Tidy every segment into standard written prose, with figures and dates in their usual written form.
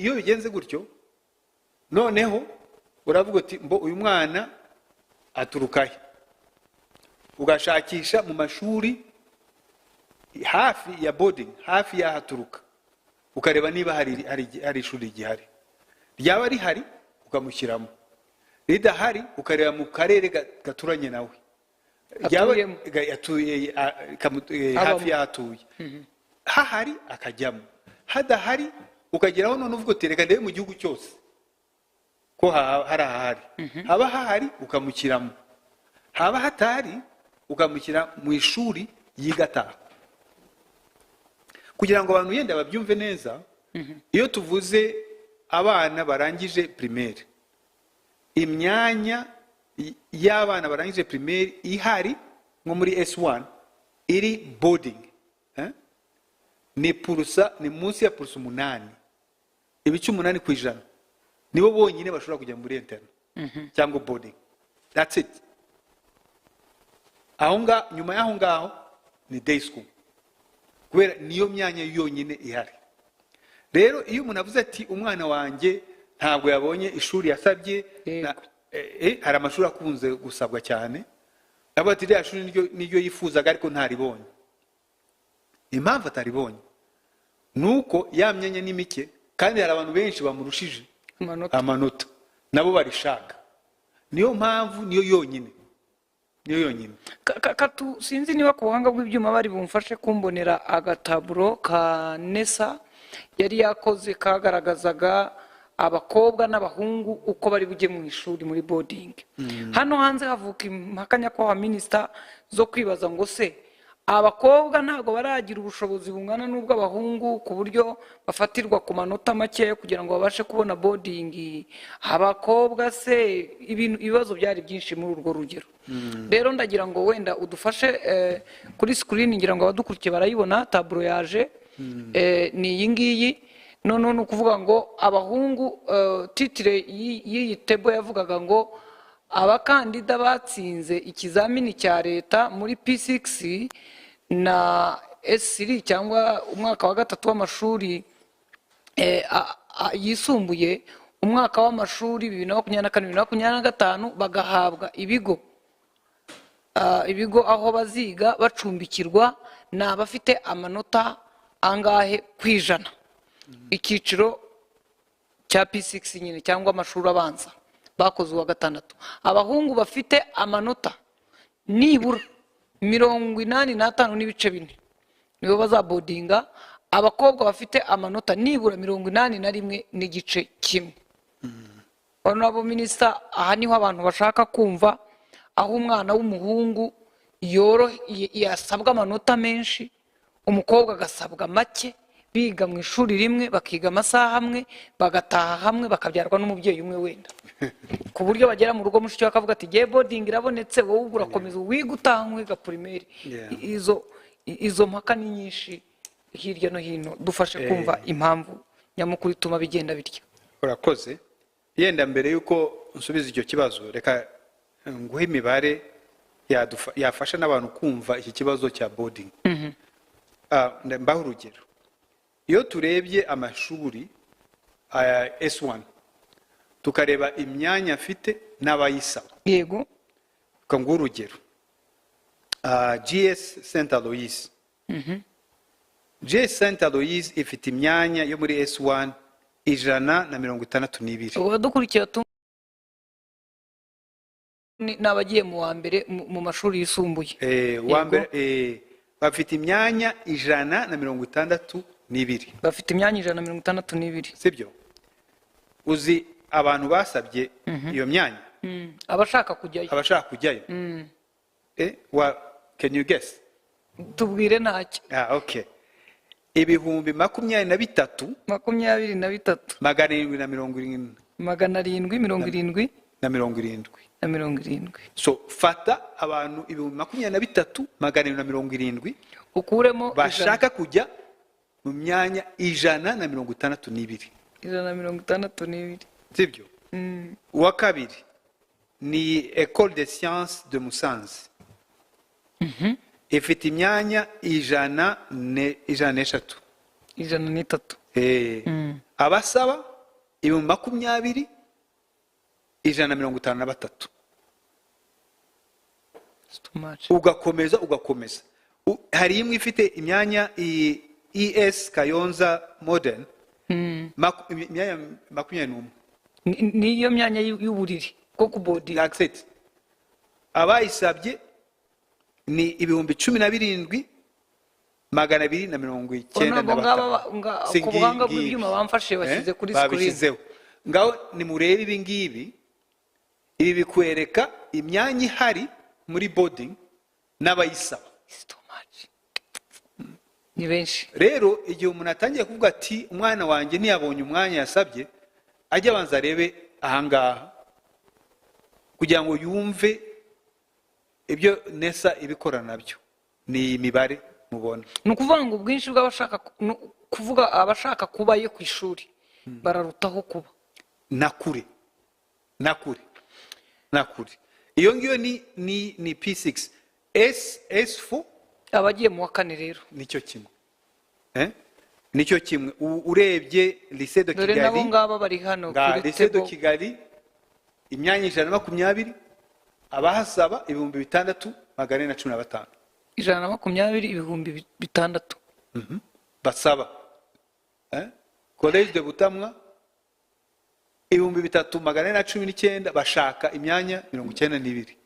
iyo bigenze gutyo noneho uravuga uti mbo uyu mwana aturukahe, ugashakisha mu mashuri hafi ya boarding, hafi y'ahaturuka, ukareba niba hari ishuri gihari, ryaba rihari ukamushyiramo, ridahari ukareba mu karere gaturanye nawe hafi y'ahatuye, hahari akajyamo, hadahari ukageraho none uvuga uti reka ndebe mu gihugu cyose ko hari ahari, haba hahari ukamushyiramo, haba hatari ukamushyira mu ishuri yigataha. Kugira ngo abantu yenda babyumve neza, iyo tuvuze abana barangije primaire, imyanya y'abana barangije primaire ihari nko muri S1 iri boarding ni munsi ya purusa 8, ibice 8% nibo bonyine bashobora kujya muri interna cyangwa boarding, that's it. Nyuma y'aho ngaho ni day school, kubera niyo myanya yonyine ihari. Rero iyo umuntu avuze ati umwana wanjye ntabwo yabonye ishuri yasabye, hari amashuri akunze gusabwa cyane, avuga ati rya shuri niryo yifuzaga ariko ntaribonye. Impamvu ataribonye nuko ya myanya ni mike kandi hari abantu benshi bamurushije amanota nabo barishaka. Niyo mpamvu, niyo yonyine. Sinzi niba ku buhanga bw'ibyuma bari bumfashe kumbonera agataburo ka Nesa yari yakoze kagaragazaga abakobwa n'abahungu uko bari bujye mu ishuri muri boarding. Hano hanze havuka impaka nyakubahwa minisita zo kwibaza ngo se abakobwa ntabwo baragira ubushobozi bungana n'ubw'abahungu ku buryo bafatirwa ku manota make kugira ngo babashe kubona boarding. Abakobwa se ibibazo byari byinshi muri urwo rugero. Rero ndagira ngo wenda udufashe kuri screen, ngira ngo abadukurikiye barayibona, taburo yaje ni iyi ngiyi. None ni ukuvuga ngo abahungu, titire y'iyi tebo yavugaga ngo abakandida batsinze ikizamini cya leta muri P6 na S3 cyangwa umwaka wa 3 w'amashuri yisumbuye, umwaka w'amashuri 2024-2025 bagahabwa ibigo aho baziga bacumbikirwa ni abafite amanota angahe kwijana, icyiciro cya P6 nyine cyangwa amashuri abanza bakoze uwa 6. Abahungu bafite amanota nibura 85 n'ibice 4 nibo bazabodinga. Abakobwa bafite amanota nibura 81 n'igice 1. Honorable Minister, aha niho abantu bashaka kumva aho umwana w'umuhungu yasabwa amanota menshi, umukobwa agasabwa make, biga mu ishuri rimwe, bakiga amasaha amwe, bagataha hamwe, bakabyarwa n'umubyeyi umwe wenda, ku buryo bagera mu rugo mushiki akavuga ati giye boarding irabonetse, wowe urakomeza wiga utaha nkwiga primaire. Izo mpaka ni nyinshi hirya no hino, dufashe kumva impamvu nyamukuru ituma bigenda bityo. Urakoze. Yenda mbere yuko nsubiza icyo kibazo, reka nguhe imibare yafasha n'abantu kumva iki kibazo cya boarding. Mbaho urugero. Iyo turebye amashuri S1 tukareba imyanya afite n'abayisaba, yego, kanguha urugero, GS St. Aloys. GS St. Aloys ifite imyanya yo muri S1 162. Wadukurikiye n'abagiye mu wa mbere mu mashuri yisumbuye, wa mbere bafite imyanya 162. Bafite imyanya 162. Sibyo? Uzi abantu basabye iyo myanya? Abashaka kujyayo. Can you guess? Tubwire ntacyo. Okay. Ibihumbi 23. 23. 770. 770. So fata abantu ibihumbi 23,770 ukuremo bashaka kujya mu myanya 162. 162. Sibyo? Uwa kabiri ni École des Sciences de Musanze. Ifite imyanya 103. ijana n'itatu. Abasaba ibihumbi 20,153. It's too much. ugakomeza hari imwe ifite imyanya ES Kayonza Modern imyanya 21. Niyo myanya y'uburiri bwo kubodinga. That's it. Abayisabye ni ibihumbi 17,297. Ku buhanga bw'ibyuma bamfashe bashyize kuri screen. Babishyizeho. Ngaho nimurebe ibi ngibi, ibi bikwereka imyanya ihari muri boarding n'abayisaba. It's too much. Ni benshi. Rero igihe umuntu atangiye kuvuga ati umwana wanjye ntiyabonye umwanya yasabye, ajya abanza arebe ahangaha kugira ngo yumve ibyo NESA ibikora nabyo. Ni imibare mubona. Ni ukuvuga ngo ubwinshi bw'abashaka kuvuga abashaka kubayo ku ishuri bararutaho kuba nakure. Iyo ngiyo ni P6. S4 abagiye mu wa kane rero nicyo kimwe. Nicyo kimwe. Urebye Lycée de dore nabo Kigali, ngaba bari hano kuri Lycée de table. Kigali imyanya 120, abahasaba 6,415. 120 ibihumbi 600 basaba. Collège de Butamwa 3,419 bashaka imyanya 92.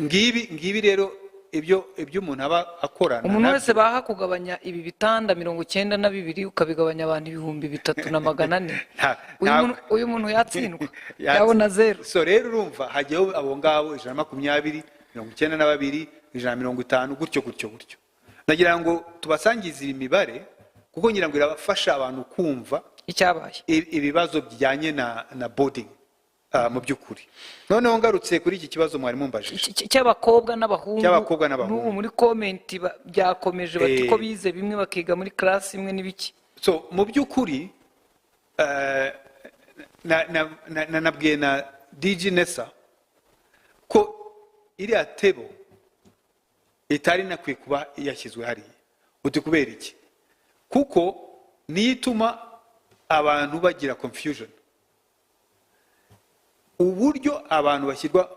Ngibi rero ibyo umuntu aba akorana. Umuntu wese baha kugabanya ibi bitanda 92 ukabigabanya abantu 3,400. Uyu muntu yatsindwa yabona zero. So rero urumva hajyaho abo ngabo 120, 92, 150 gutyo. Nagira ngo tubasangize iyi mibare kuko ngira ngo irabafasha abantu kumva icyabaye ibibazo bijyanye na boarding mu by'ukuri. Noneho ngarutse kuri iki kibazo mwari mumbajije cy'abakobwa n'abahungu. N'ubu muri comment byakomeje bati ko bize bimwe bakiga muri class imwe n'ibiki. So mu by'ukuri nabwiye na DG NESA ko iriya table itari nakwiye kuba yashyizwe hariya. Uti kubera iki? Kuko niyo ituma abantu bagira confusion. Uburyo abantu bashyirwa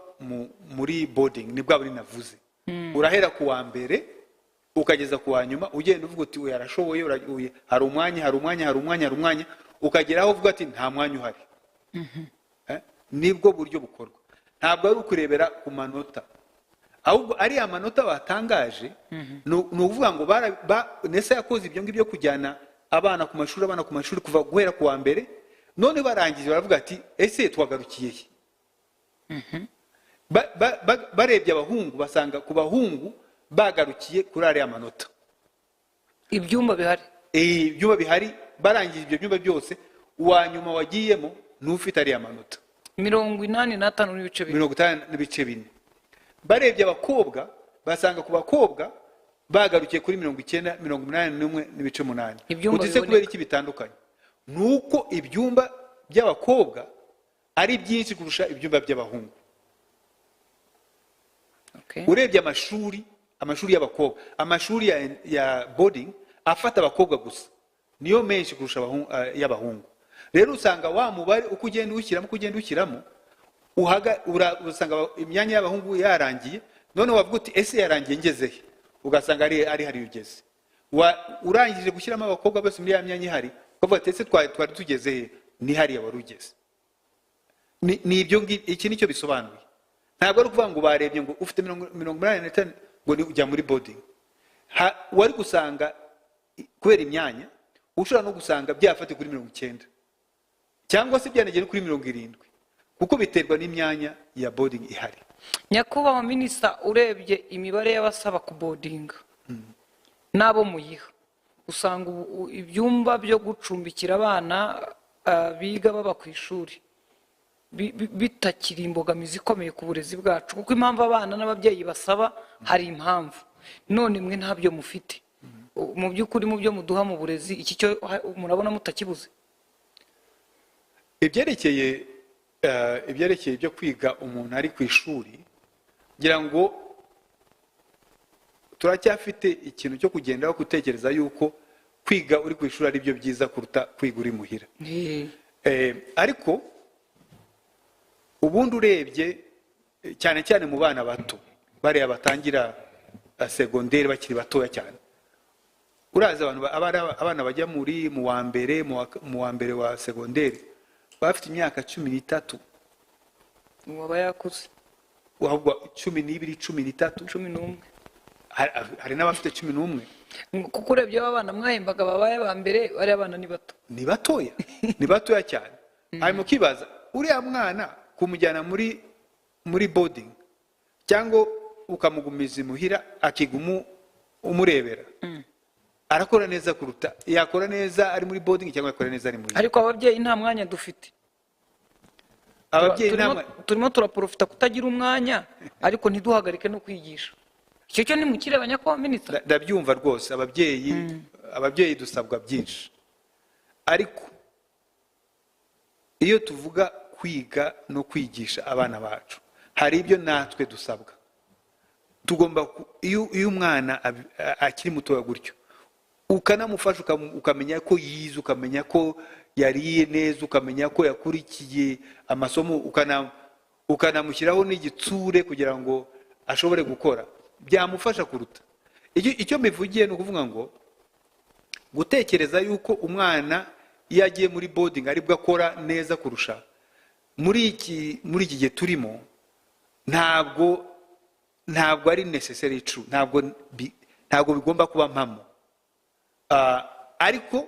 muri boarding ni bwa buri navuze. Urahera ku wa mbere ukageza ku wa nyuma ugenda uvuga uti yarashoboye, hari umwanya ukageraho uvuga ati nta mwanya uhari. Nibwo buryo bukorwa. Ntabwo ari ukurebera ku manota, ahubwo ari amanota batangaje. Ni ukuvuga ngo NESA yakoze ibyo ngibyo kujyana abana ku mashuri kuva guhera ku wa mbere, none barangije baravuga ati ese twagarukiye he? Barebye abahungu basanga ku bahungu bagarukiye kuri ariya manota. Ibyumba bihari barangije ibyo byumba byose, uwa nyuma wagiyemo n'ufite ariya manota 55 barebye abakobwa basanga ku bakobwa bagarukiye kuri 91.8. Utise kubera iki bitandukanye? Nuko ibyumba by'abakobwa ari byinshi kurusha ibyumba by'abahungu. Urebye amashuri y'abakobwa, amashuri ya boarding afata abakobwa gusa niyo menshi kurusha y'abahungu. Rero usanga wa mubare uko ugenda ushyiramo usanga imyanya y'abahungu yarangiye, none wavuga uti ese yarangiye ngezehe, ugasanga ari hari ugeze. Urangije gushyiramo abakobwa bose muri ya myanya ihari ukavuga ati ese twari tugezehe, ni hariya wari ugeze. Ni ibyo iki nicyo bisobanuye. Ntabwo ari ukuvuga ngo barebye ngo ufite 85 ngo ni ujya muri boarding. Wari gusanga kubera imyanya ushobora no gusanga byafate kuri 90 cyangwa se byanagera kuri 70, kuko biterwa n'imyanya ya boarding ihari. Nyakubahwa Minisita, urebye imibare y'abasaba ku boarding nabo muyiha, usanga ibyumba byo gucumbikira abana biga baba ku ishuri bitakiri imbogamizi ikomeye ku burezi bwacu, kuko impamvu abana n'ababyeyi basaba hari impamvu, none mwe ntabyo mufite. Mu by'ukuri mu byo muduha mu burezi iki cyo murabona mutakibuze? Ibyerekeye ibyo kwiga umuntu ari ku ishuri, ngira ngo turacyafite ikintu cyo kugenderaho gutekereza yuko kwiga uri ku ishuri ari byo byiza kuruta kwiga uri muhira. Ariko ubundi urebye cyane cyane mu bana bato bariya batangira segonderi bakiri batoya cyane, uraza abana bajya mu wa mbere wa segonderi bafite imyaka 13, waba yakuze wahubwo 12, 13, 11. hari n'abafite 11. kuko urebye abana mwahembaga babaye aba mbere bari abana ni bato, ni batoya cyane. hanyuma ukibaza uriya mwana kumujyana muri boarding cyangwa ukamugumiza imuhira akiga umurebera, arakora neza kuruta yakora neza ari muri boarding cyangwa yakora neza ari muri. ariko ababyeyi nta mwanya dufite. Ababyeyi turimo turaprofita kutagira umwanya, ariko ntiduhagarike no kwigisha. Icyo cyo ni mukire abanyakwa minisitiri. Ndabyumva rwose, ababyeyi dusabwa byinshi, ariko iyo tuvuga kwiga no kwigisha abana bacu hari ibyo natwe dusabwa. Tugomba iyo umwana akiri mutoya gutyo ukanamufasha ukamenya ko yize, ukamenya ko yariye neza, ukamenya ko yakurikiye amasomo, ukanamushyiraho n'igitsure kugira ngo ashobore gukora, byamufasha kuruta. Icyo mbivugiye ni ukuvuga ngo gutekereza yuko umwana iyo agiye muri boarding aribwo akora neza kurusha muri iki gihe turimo, ntabwo ari necessary true, ntabwo bigomba kuba mpamo. Ariko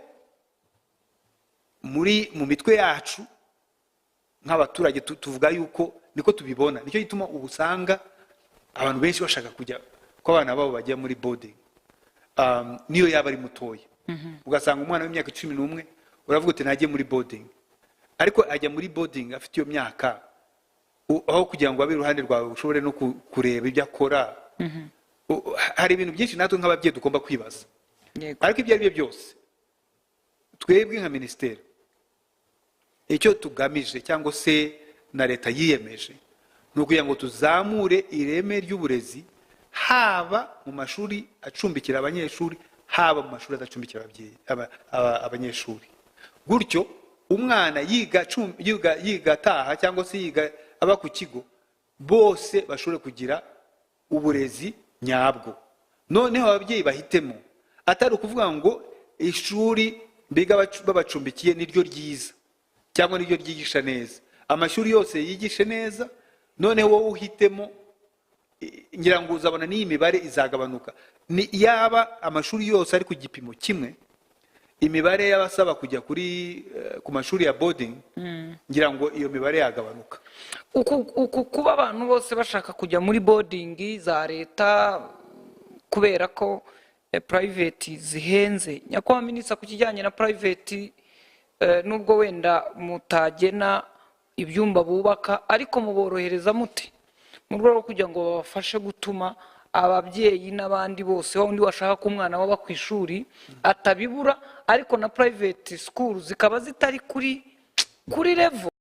mu mitwe yacu nk'abaturage tuvuga yuko niko tubibona, nicyo gituma ubusanga abantu benshi bashaka kujya ko abana babo bajya muri boarding, niyo yaba ari mutoya. Ugasanga umwana w'imyaka 11 uravuga uti nagiye muri boarding, ariko ajya muri boarding afite iyo myaka, aho kugira ngo abe iruhande rwawe ushobore no kureba ibyo akora. Hari ibintu byinshi natwe nk'ababyeyi tugomba kwibaza. Ariko ibyo ari byo byose twebwe nka minisiteri icyo tugamije cyangwa se na leta yiyemeje ni ukugira ngo tuzamure ireme ry'uburezi, haba mu mashuri acumbikira abanyeshuri, haba mu mashuri adacumbikira abanyeshuri. Gutyo umwana yiga ataha cyangwa se yiga aba ku kigo, bose bashobore kugira uburezi nyabwo. Noneho ababyeyi bahitemo, atari ukuvuga ngo ishuri biga babacumbikiye niryo ryiza cyangwa niryo ryigisha neza. Amashuri yose yigishe neza, noneho wowe uhitemo. Ngira ngo uzabona n'iyi mibare izagabanuka. Yaba amashuri yose ari ku gipimo kimwe, imibare y'abasaba kujya ku mashuri ya boarding, ngira ngo iyo mibare yagabanuka. Kuba abantu bose bashaka kujya muri boarding za leta kubera ko private zihenze. Nyakubahwa minisitiri, ku kijyanye na private, nubwo wenda mutagena ibyumba bubaka, ariko muborohereza mute mu rwego rwo kugira ngo babafashe gutuma ababyeyi n'abandi bose undi washaka ko umwana waba ku ishuri atabibura, ariko na private school zikaba zitari kuri level